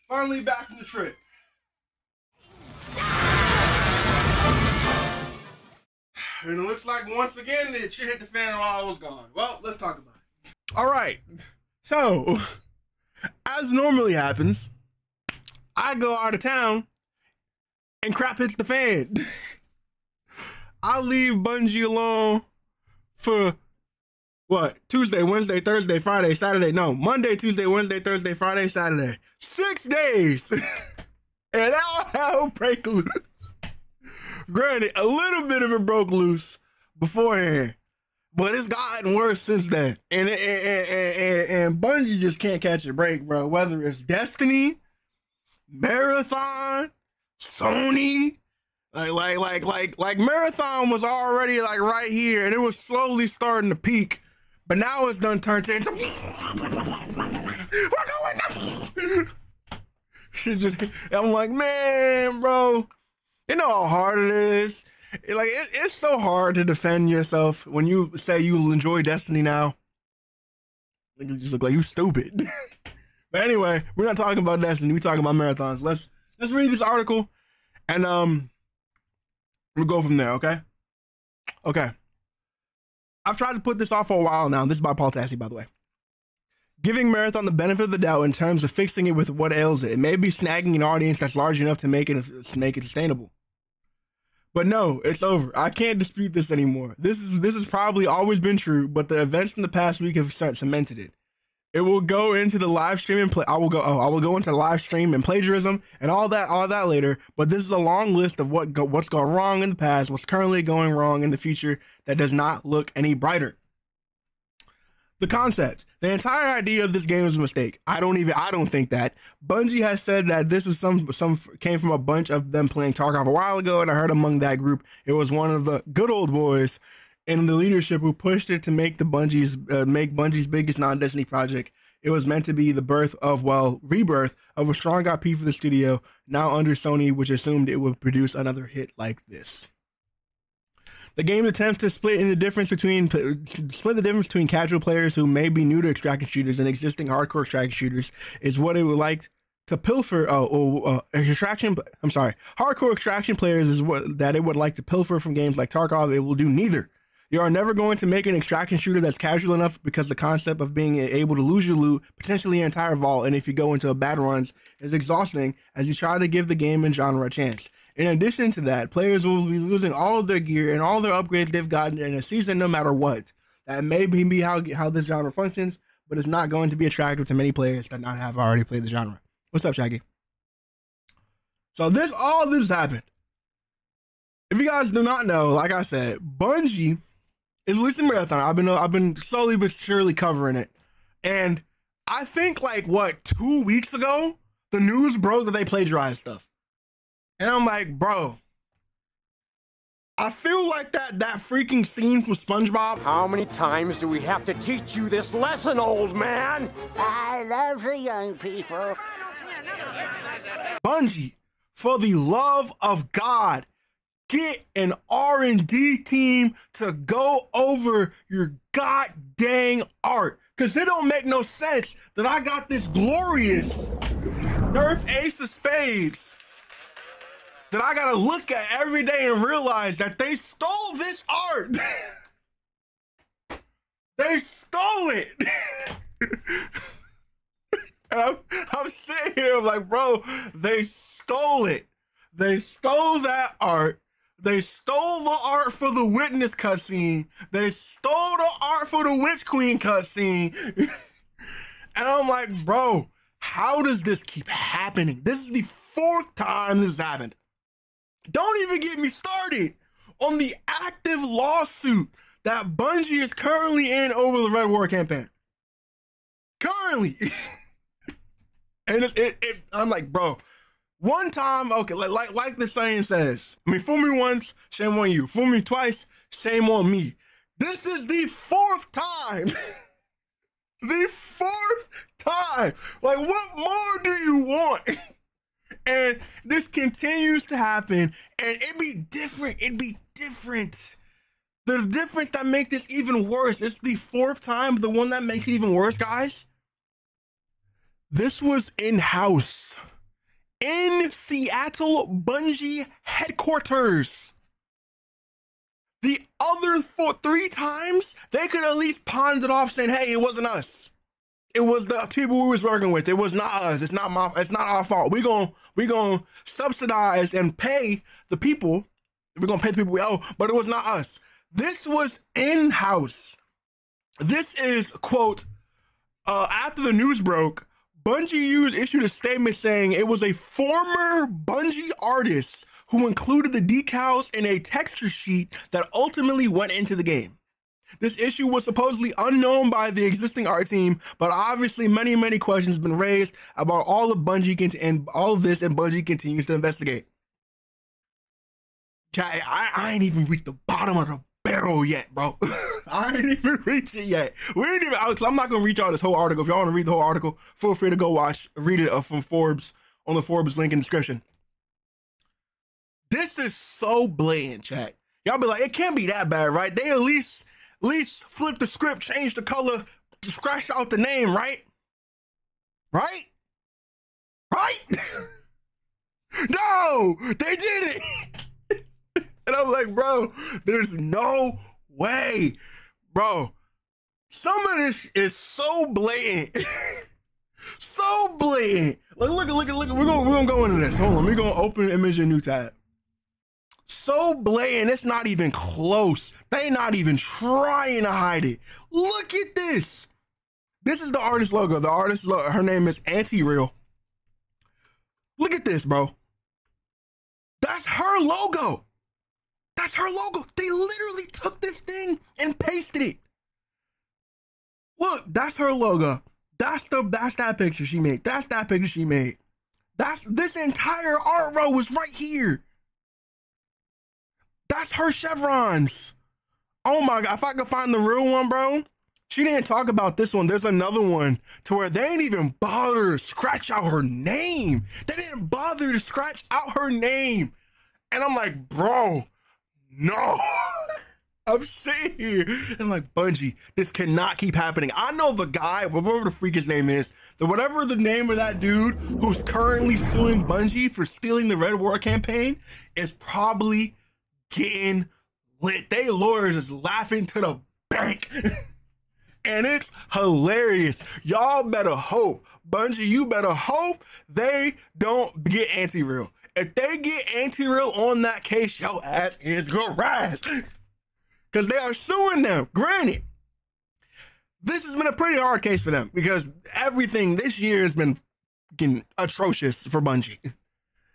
Finally back from the trip. And it looks like once again that shit hit the fan while I was gone. Well, let's talk about it. All right. So, as normally happens, I go out of town and crap hits the fan. I leave Bungie alone for what? Tuesday, Wednesday, Thursday, Friday, Saturday. No, Monday, Tuesday, Wednesday, Thursday, Friday, Saturday. 6 days. And all hell break loose. Granted, a little bit of it broke loose beforehand, but it's gotten worse since then. And Bungie just can't catch a break, bro. Whether it's Destiny, Marathon, Sony, like Marathon was already like right here, and it was slowly starting to peak, but now it's done turned into we're going up. Shit just, I'm like, man, bro. You know how hard it is. It's so hard to defend yourself when you say you enjoy Destiny now. You just look like you stupid. But anyway, we're not talking about Destiny. We're talking about marathons. Let's read this article, and we'll go from there. Okay. Okay. I've tried to put this off for a while now. This is by Paul Tassi, by the way. Giving Marathon the benefit of the doubt in terms of fixing it with what ails it. It may be snagging an audience that's large enough to make it sustainable. But no, it's over. I can't dispute this anymore. This has probably always been true, but the events from the past week have cemented it. It will go into the live stream and I will go into live stream and plagiarism and all that later. But this is a long list of what's gone wrong in the past, what's currently going wrong in the future that does not look any brighter. The concept. The entire idea of this game is a mistake. I don't think that. Bungie has said that this was came from a bunch of them playing Tarkov a while ago, and I heard among that group, it was one of the good old boys in the leadership who pushed it to make Bungie's biggest non-Destiny project. It was meant to be the rebirth of a strong IP for the studio, now under Sony, which assumed it would produce another hit like this. The game attempts to split the difference between casual players who may be new to extraction shooters and existing hardcore extraction shooters is what it would like to pilfer. Hardcore extraction players is what that it would like to pilfer from games like Tarkov. It will do neither. You are never going to make an extraction shooter that's casual enough because the concept of being able to lose your loot, potentially your entire vault, and if you go into a bad runs, is exhausting as you try to give the game and genre a chance. In addition to that, players will be losing all of their gear and all their upgrades they've gotten in a season no matter what. That may be how this genre functions, but it's not going to be attractive to many players that not have already played the genre. What's up, Shaggy? So all this happened. If you guys do not know, like I said, Bungie is releasing Marathon. I've been slowly but surely covering it. And I think 2 weeks ago, the news broke that they plagiarized stuff. And I'm like, bro, I feel like that freaking scene from SpongeBob. How many times do we have to teach you this lesson, old man? I love the young people. Bungie, for the love of God, get an R&D team to go over your god dang art. Because it don't make no sense that I got this glorious Nerf Ace of Spades that I gotta look at every day and realize that they stole this art. They stole it. And I'm sitting here, I'm like, bro, they stole it. They stole that art. They stole the art for the Witness cutscene. They stole the art for the Witch Queen cutscene. And I'm like, bro, how does this keep happening? This is the 4th time this has happened. Don't even get me started on the active lawsuit that Bungie is currently in over the Red War campaign. Currently. And I'm like, bro, one time, okay, like the saying says, I mean, fool me once, shame on you. Fool me twice, shame on me. This is the 4th time. The 4th time. Like, what more do you want? And this continues to happen, and it'd be different. It'd be different. The difference that makes this even worse, it's the 4th time, the one that makes it even worse, guys. This was in-house. in Seattle Bungie headquarters. The other three times, they could at least pawn it off saying, hey, it wasn't us. It was the people we was working with. It was not us. It's not our fault. We gonna subsidize and pay the people. We're gonna pay the people we owe, but it was not us. This was in-house. This is, quote, after the news broke, Bungie issued a statement saying it was a former Bungie artist who included the decals in a texture sheet that ultimately went into the game. This issue was supposedly unknown by the existing art team, but obviously many questions have been raised about all of Bungie and all of this, and Bungie continues to investigate. I ain't even reached the bottom of the barrel yet, bro. I ain't even reached it yet. I'm not gonna read y'all this whole article. If y'all want to read the whole article, feel free to go read it from Forbes on the Forbes link in the description. This is so blatant, chat. Y'all be like, it can't be that bad, right? They at least flip the script, change the color, scratch out the name, right? Right? No, they did it. And I'm like, bro, there's no way, bro. Some of this is so blatant, so blatant. Like, look. We're gonna go into this. Hold on, we're gonna open image in new tab. So blatant, it's not even close. They not even trying to hide it. Look at this. This is the artist logo. The artist logo, her name is Anti-Real. Look at this, bro. That's her logo. That's her logo. They literally took this thing and pasted it. Look, that's her logo. That's that picture she made. That's that picture she made. This entire art row was right here. That's her chevrons. Oh my God, if I could find the real one, bro. She didn't talk about this one. There's another one to where they ain't even bother to scratch out her name. They didn't bother to scratch out her name. And I'm like, bro, no. I'm sitting here and I'm like, Bungie, this cannot keep happening. I know the guy, whatever the freak his name is, whatever the name of that dude who's currently suing Bungie for stealing the Red War campaign is probably getting lit. They lawyers is laughing to the bank. And it's hilarious. Y'all better hope, Bungie, you better hope they don't get Anti-Real. If they get Anti-Real on that case, your ass is grass. Because they are suing them. Granted, this has been a pretty hard case for them because everything this year has been fucking atrocious for Bungie.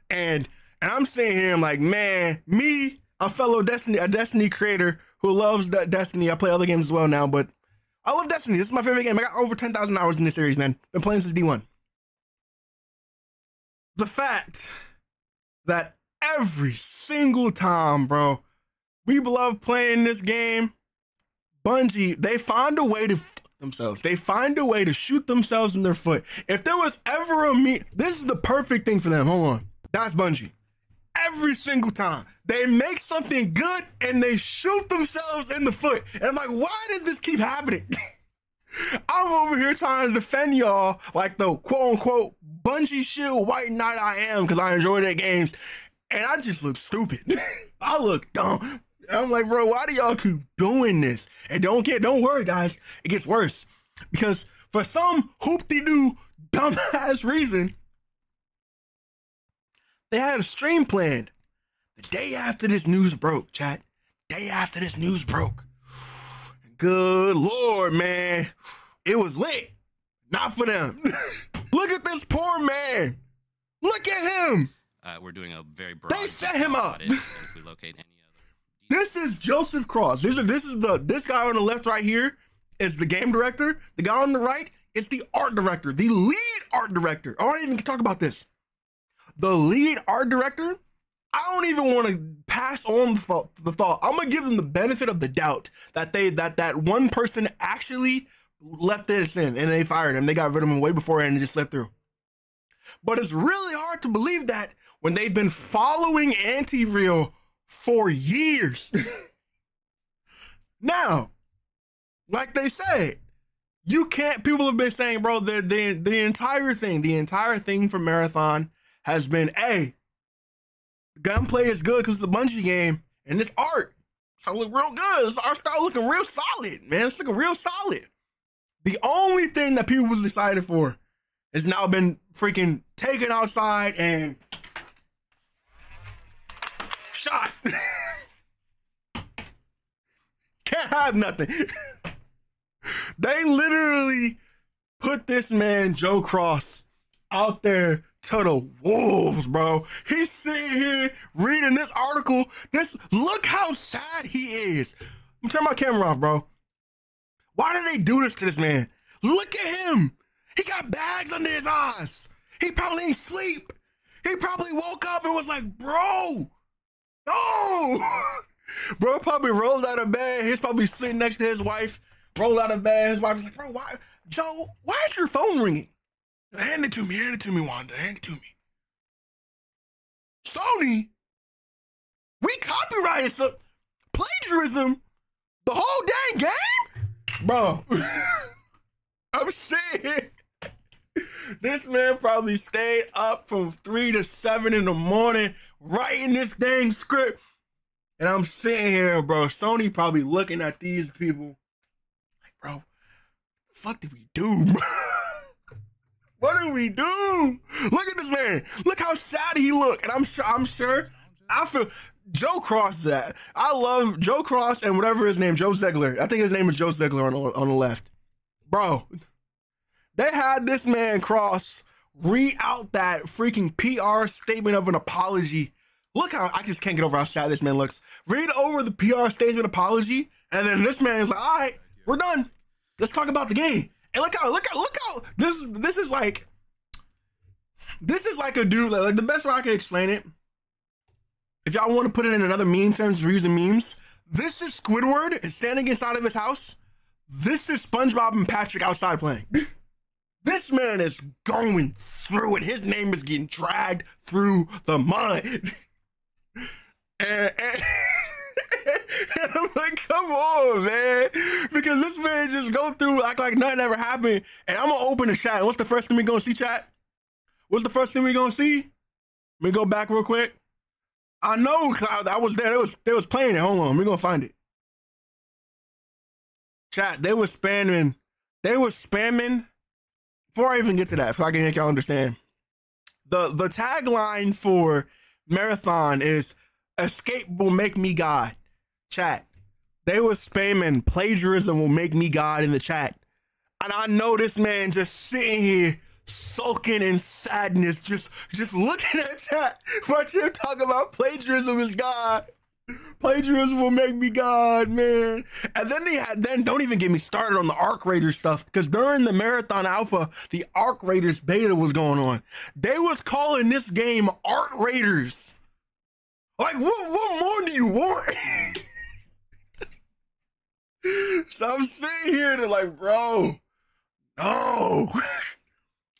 And I'm sitting here, I'm like, man, me, a fellow Destiny creator who loves Destiny. I play other games as well now, but I love Destiny. This is my favorite game. I got over 10,000 hours in this series, man. Been playing since D1. The fact that every single time, bro, we love playing this game, Bungie, they find a way to fuck themselves. They find a way to shoot themselves in their foot. If there was ever this is the perfect thing for them. Hold on. That's Bungie. Every single time they make something good and they shoot themselves in the foot. And I'm like, why does this keep happening? I'm over here trying to defend y'all like the quote unquote Bungie shield white knight I am because I enjoy their games. And I just look stupid. I look dumb. I'm like, bro, why do y'all keep doing this? And don't worry, guys. It gets worse. Because for some hoop-de-doo dumbass reason, they had a stream planned the day after this news broke, chat. Day after this news broke. Good Lord, man. It was lit. Not for them. Look at this poor man. Look at him. We're doing a very broad. They set him up. Audit, and if we locate any other... This is Joseph Cross. This guy on the left right here is the game director. The guy on the right is the art director, the lead art director. I don't even talk about this. The lead art director, I don't even want to pass on the thought. I'm gonna give them the benefit of the doubt that that one person actually left this in and they fired him. They got rid of him way beforehand and just slipped through. But it's really hard to believe that when they've been following Anti-Real for years. Now, like they said, you can't, people have been saying, bro, the entire thing for Marathon has been, hey, gunplay is good because it's a Bungie game, and this art start look real good. This art start looking real solid, man. It's looking real solid. The only thing that people was excited for has now been freaking taken outside and shot. Can't have nothing. They literally put this man, Joe Cross, out there to the wolves, bro. He's sitting here reading this article. Look how sad he is. I'm turning my camera off, bro. Why did they do this to this man? Look at him. He got bags under his eyes. He probably ain't sleep. He probably woke up and was like, bro, no. Bro probably rolled out of bed. He's probably sitting next to his wife, rolled out of bed. His wife was like, bro, why, Joe, why is your phone ringing? Hand it to me, Wanda, hand it to me. Sony, we copyrighted some plagiarism the whole dang game? Bro, I'm saying, this man probably stayed up from 3 to 7 in the morning writing this dang script. And I'm sitting here, bro, Sony probably looking at these people like, bro, what the fuck did we do, bro? What did we do? Look at this man. Look how sad he look. And I'm sure I feel Joe Cross that. I love Joe Cross and whatever his name, Joe Zegler. I think his name is Joe Zegler on the left. Bro, they had this man Cross read out that freaking PR statement of an apology. Look how, I just can't get over how sad this man looks. Read over the PR statement apology, and then this man is like, all right, we're done. Let's talk about the game. And look how this is like a dude, like the best way I can explain it, if y'all want to put it in another meme terms, we're using memes. This is Squidward standing inside of his house. This is SpongeBob and Patrick outside playing. This man is going through it. His name is getting dragged through the mud. And I'm like, come on, man. Because this man just go through act like nothing ever happened. And I'm gonna open the chat. What's the first thing we gonna see, chat? What's the first thing we gonna see? Let me go back real quick. I know, cause I was there. They was playing it. Hold on, we're gonna find it. Chat, they was spamming. Before I even get to that, so I can make y'all understand. The tagline for Marathon is "Escape will make me God." Chat, they was spamming "Plagiarism will make me God" in the chat, and I know this man just sitting here sulking in sadness, just looking at chat, watch him talk about plagiarism is God. Plagiarism will make me God, man. And then don't even get me started on the Arc Raiders stuff, because during the Marathon Alpha, the Arc Raiders beta was going on. They was calling this game Arc Raiders. Like, what more do you want? So I'm sitting here to like, bro, no.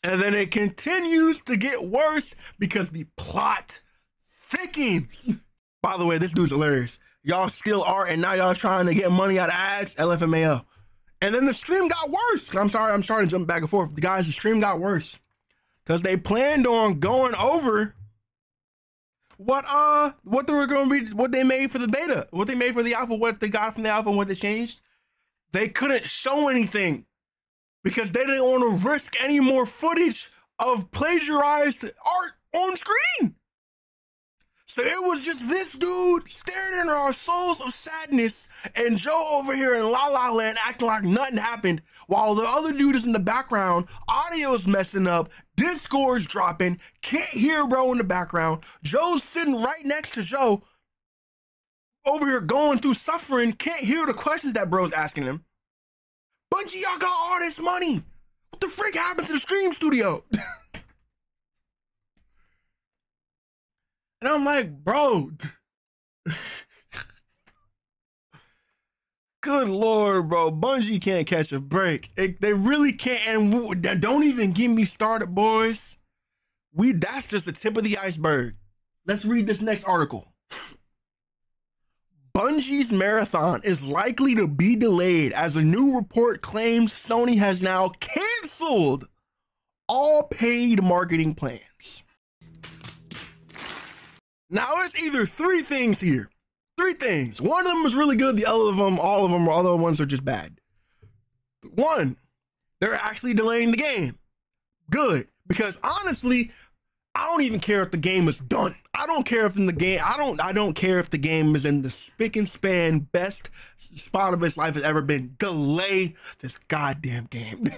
And then it continues to get worse because the plot thickens. By the way, this dude's hilarious. Y'all still are, and now y'all trying to get money out of ads, LFMAO. And then the stream got worse. I'm sorry to jump back and forth. The guys, the stream got worse because they planned on going over what they were going to be, what they made for the beta, what they made for the alpha, what they got from the alpha, and what they changed. They couldn't show anything because they didn't want to risk any more footage of plagiarized art on screen. So it was just this dude staring into our souls of sadness and Joe over here in La La Land acting like nothing happened while the other dude is in the background, audio's messing up, Discord's dropping, can't hear bro in the background. Joe's sitting right next to Joe over here going through suffering, can't hear the questions that bro's asking him. Bungie, y'all got all this money. What the frick happened to the stream studio? And I'm like, bro, good Lord, bro. Bungie can't catch a break. They really can't. And don't even get me started, boys. That's just the tip of the iceberg. Let's read this next article. Bungie's Marathon is likely to be delayed as a new report claims Sony has now canceled all paid marketing plans. Now it's either three things here. Three things. One of them is really good. The other of them, all of them, other ones are just bad. One, they're actually delaying the game. Good. Because honestly, I don't even care if the game is done. I don't care if in the game, I don't care if the game is in the spick and span best spot of its life has ever been. Delay this goddamn game.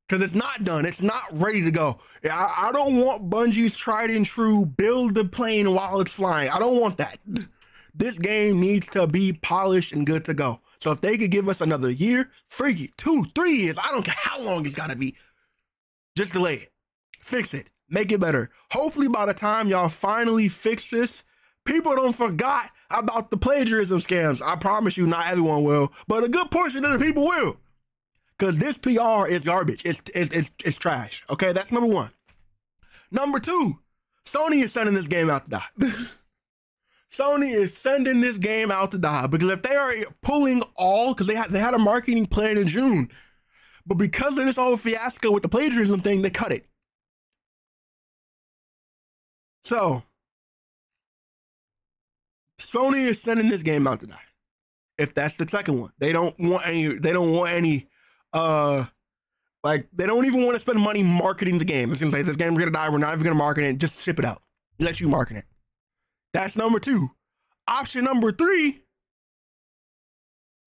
Because it's not done. It's not ready to go. I don't want Bungie's tried and true build the plane while it's flying. I don't want that. This game needs to be polished and good to go. So if they could give us another year, freaky, 2, 3 years, I don't care how long it's got to be. Just delay it. Fix it. Make it better. Hopefully by the time y'all finally fix this, people don't forgot about the plagiarism scams. I promise you, not everyone will, but a good portion of the people will. Because this PR is garbage. It's trash. Okay, that's number one. Number two, Sony is sending this game out to die. Sony is sending this game out to die because if they are pulling all, because they had a marketing plan in June, but because of this whole fiasco with the plagiarism thing, they cut it. So Sony is sending this game out to die. If that's the second one, they don't want any. Like they don't even want to spend money marketing the game. It's gonna say this game's gonna die. We're not even gonna market it. Just ship it out. Let you market it. That's number two. Option number three,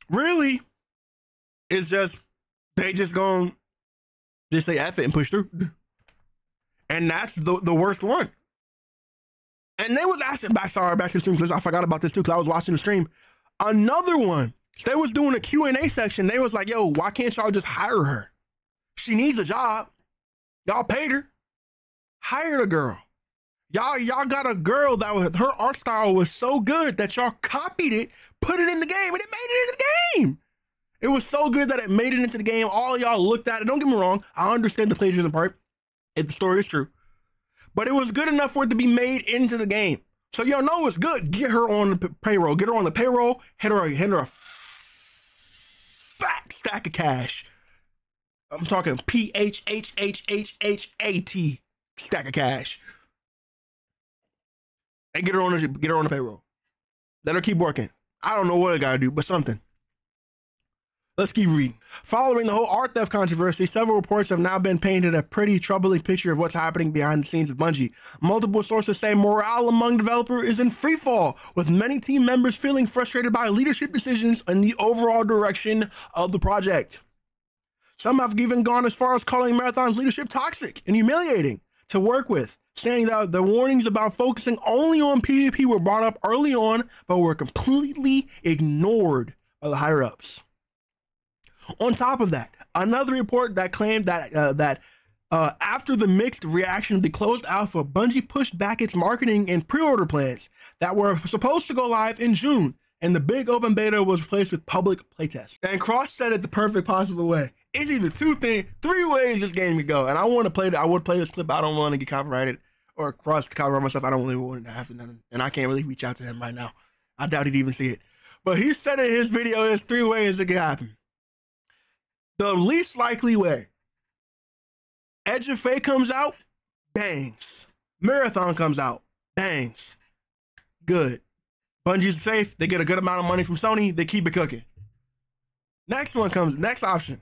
really, is just they just gonna just say F it and push through. And that's the worst one. And they was asking back to the stream because I forgot about this too because I was watching the stream. Another one. They was doing a Q&A section. They was like, yo, why can't y'all just hire her? She needs a job. Y'all paid her. Hire the girl. Y'all got a girl that was, her art style was so good that y'all copied it, put it in the game, and it made it into the game. It was so good that it made it into the game. All of y'all looked at it. Don't get me wrong. I understand the plagiarism part. If the story is true. But it was good enough for it to be made into the game. So y'all know it's good. Get her on the payroll. Get her on the payroll. Hit her a fat stack of cash. I'm talking PHHHHHAT stack of cash. And get her on the payroll. Let her keep working. I don't know what I gotta do, but something. Let's keep reading. Following the whole art theft controversy, several reports have now been painted a pretty troubling picture of what's happening behind the scenes at Bungie. Multiple sources say morale among developers is in freefall, with many team members feeling frustrated by leadership decisions and the overall direction of the project. Some have even gone as far as calling Marathon's leadership toxic and humiliating to work with, saying that the warnings about focusing only on PvP were brought up early on, but were completely ignored by the higher-ups. On top of that, another report that claimed that after the mixed reaction of the closed alpha, Bungie pushed back its marketing and pre-order plans that were supposed to go live in June, and the big open beta was replaced with public playtests. And Cross said it the perfect possible way. It's either three ways this game could go, and I want to play. I would play this clip. I don't want to get copyrighted or Cross to copyright myself. I don't really want to have nothing, and I can't really reach out to him right now. I doubt he'd even see it. But he said in his video, there's 3 ways it could happen. The least likely way. Edge of Fate comes out, bangs. Marathon comes out, bangs. Good. Bungie's safe. They get a good amount of money from Sony. They keep it cooking. Next option.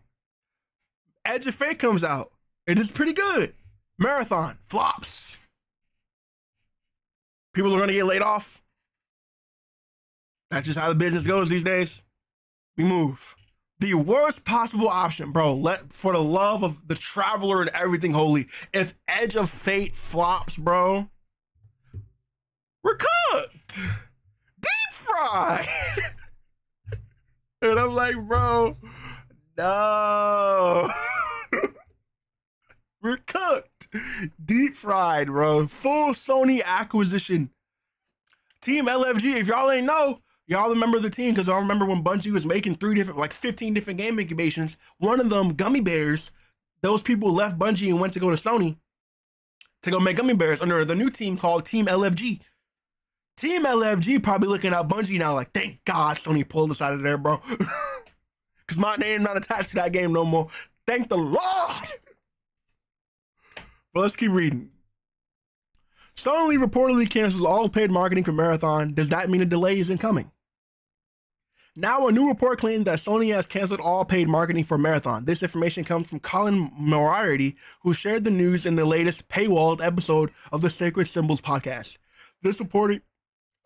Edge of Fate comes out. It is pretty good. Marathon flops. People are going to get laid off. That's just how the business goes these days. We move. The worst possible option, bro, for the love of the traveler and everything holy, if Edge of Fate flops, bro, we're cooked. Deep fried. And I'm like, bro, no. We're cooked. Deep fried, bro. Full Sony acquisition. Team LFG, if y'all ain't know, y'all remember the team, because I remember when Bungie was making 15 different game incubations. One of them, Gummy Bears, those people left Bungie and went to go to Sony to go make Gummy Bears under the new team called Team LFG. Team LFG probably looking at Bungie now like, thank God Sony pulled us out of there, bro. Because my name not attached to that game no more. Thank the Lord. But let's keep reading. Sony reportedly cancels all paid marketing for Marathon. Does that mean a delay is incoming? Now, a new report claims that Sony has canceled all paid marketing for Marathon. This information comes from Colin Moriarty, who shared the news in the latest paywalled episode of the Sacred Symbols podcast. This report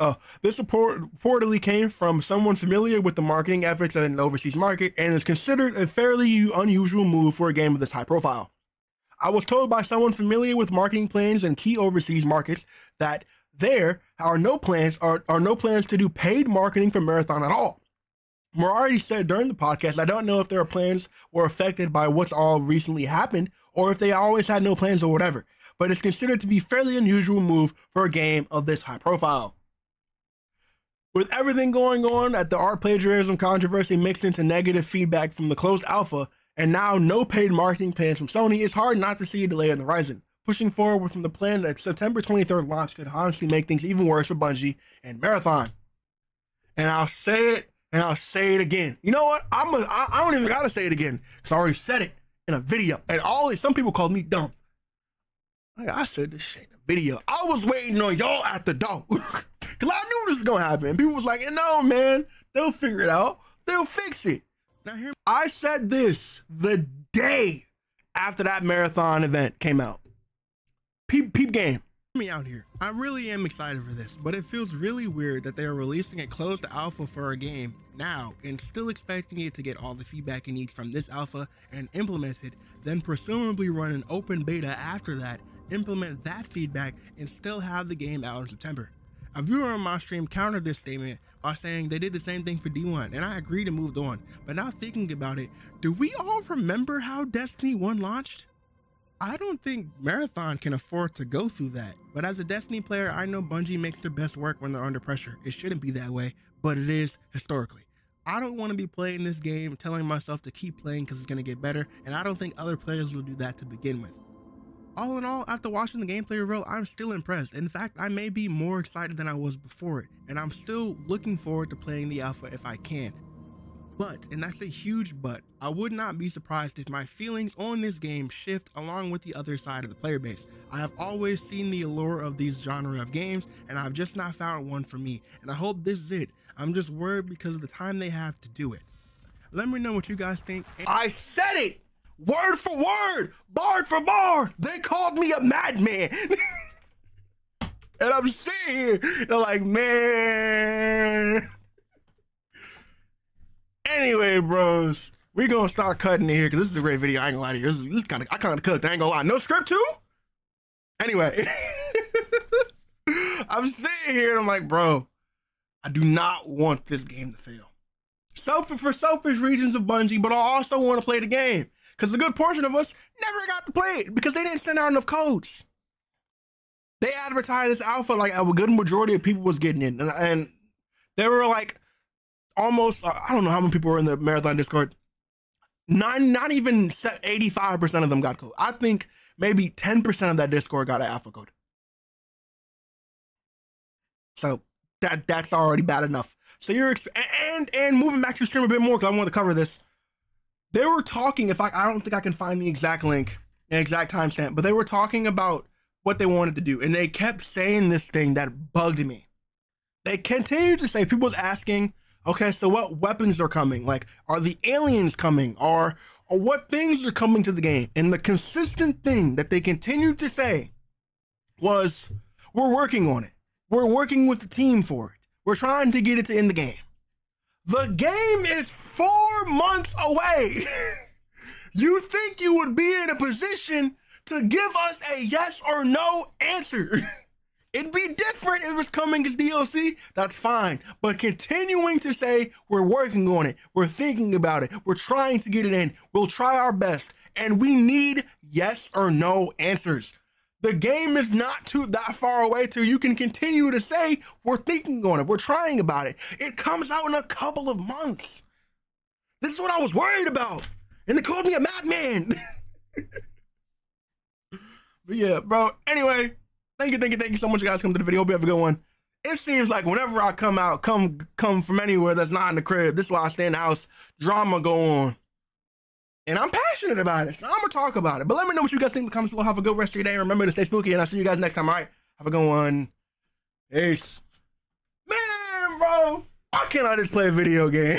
reportedly came from someone familiar with the marketing efforts in the overseas market and is considered a fairly unusual move for a game of this high profile. I was told by someone familiar with marketing plans in key overseas markets that there are no plans to do paid marketing for Marathon at all. Moriarty said during the podcast, I don't know if their plans were affected by what's all recently happened or if they always had no plans or whatever, but it's considered to be a fairly unusual move for a game of this high profile. With everything going on at the art plagiarism controversy mixed into negative feedback from the closed alpha, and now no paid marketing plans from Sony, it's hard not to see a delay on the horizon. Pushing forward from the plan that September 23rd launch could honestly make things even worse for Bungie and Marathon. And I'll say it, and I'll say it again. You know what? I don't even gotta say it again, because I already said it in a video. And some people called me dumb. Like, I said this shit in a video. I was waiting on y'all at the door. Because I knew this was gonna happen. People was like, no, man, they'll figure it out. They'll fix it. Now here, I said this the day after that Marathon event came out. Peep game. Me out here. I really am excited for this, but it feels really weird that they are releasing a closed alpha for a game now and still expecting it to get all the feedback it needs from this alpha and implement it, then presumably run an open beta after that, implement that feedback, and still have the game out in September. A viewer on my stream countered this statement by saying they did the same thing for D1, and I agreed and moved on. But now thinking about it, do we all remember how Destiny 1 launched? I don't think Marathon can afford to go through that, but as a Destiny player, I know Bungie makes their best work when they're under pressure. It shouldn't be that way, but it is historically. I don't want to be playing this game telling myself to keep playing because it's going to get better, and I don't think other players will do that to begin with. All in all, after watching the gameplay reveal, I'm still impressed. In fact, I may be more excited than I was before it, and I'm still looking forward to playing the alpha if I can. But, and that's a huge but, I would not be surprised if my feelings on this game shift along with the other side of the player base. I have always seen the allure of these genre of games, and I've just not found one for me, and I hope this is it. I'm just worried because of the time they have to do it. Let me know what you guys think. I said it! Word for word! Bar for bar! They called me a madman! And I'm sitting here, they're like, man... Anyway, bros, we gonna start cutting it here because this is a great video. I ain't gonna lie to you. This is kind of, I kind of cooked. I ain't gonna lie. No script too. Anyway, I'm sitting here and I'm like, bro, I do not want this game to fail. For selfish reasons of Bungie, but I also want to play the game because a good portion of us never got to play it because they didn't send out enough codes. They advertised this alpha like a good majority of people was getting in, and they were like. Almost, I don't know how many people were in the Marathon Discord. Not even 85% of them got code. I think maybe 10% of that Discord got an alpha code. So that's already bad enough. So and moving back to the stream a bit more because I want to cover this. They were talking. I don't think I can find the exact link, the exact timestamp, but they were talking about what they wanted to do, and they kept saying this thing that bugged me. They continued to say people was asking. Okay, so what weapons are coming? Like, are the aliens coming? Or what things are coming to the game? And the consistent thing that they continued to say was, we're working on it. We're working with the team for it. We're trying to get it to end the game. The game is 4 months away. You think you would be in a position to give us a yes or no answer? It'd be different if it's coming as DLC, that's fine. But continuing to say, we're working on it, we're thinking about it, we're trying to get it in, we'll try our best, and we need yes or no answers. The game is not that far away till you can continue to say, we're thinking on it, we're trying about it. It comes out in a couple of months. This is what I was worried about. And they called me a madman. But yeah, bro, anyway. Thank you so much, guys. Come to the video. Hope you have a good one. It seems like whenever I come from anywhere that's not in the crib, this is why I stay in the house. Drama go on, and I'm passionate about it, so I'm gonna talk about it. But let me know what you guys think in the comments below. Have a good rest of your day. Remember to stay spooky, and I'll see you guys next time. All right. Have a good one. Peace. Man, bro, why can't I just play a video game?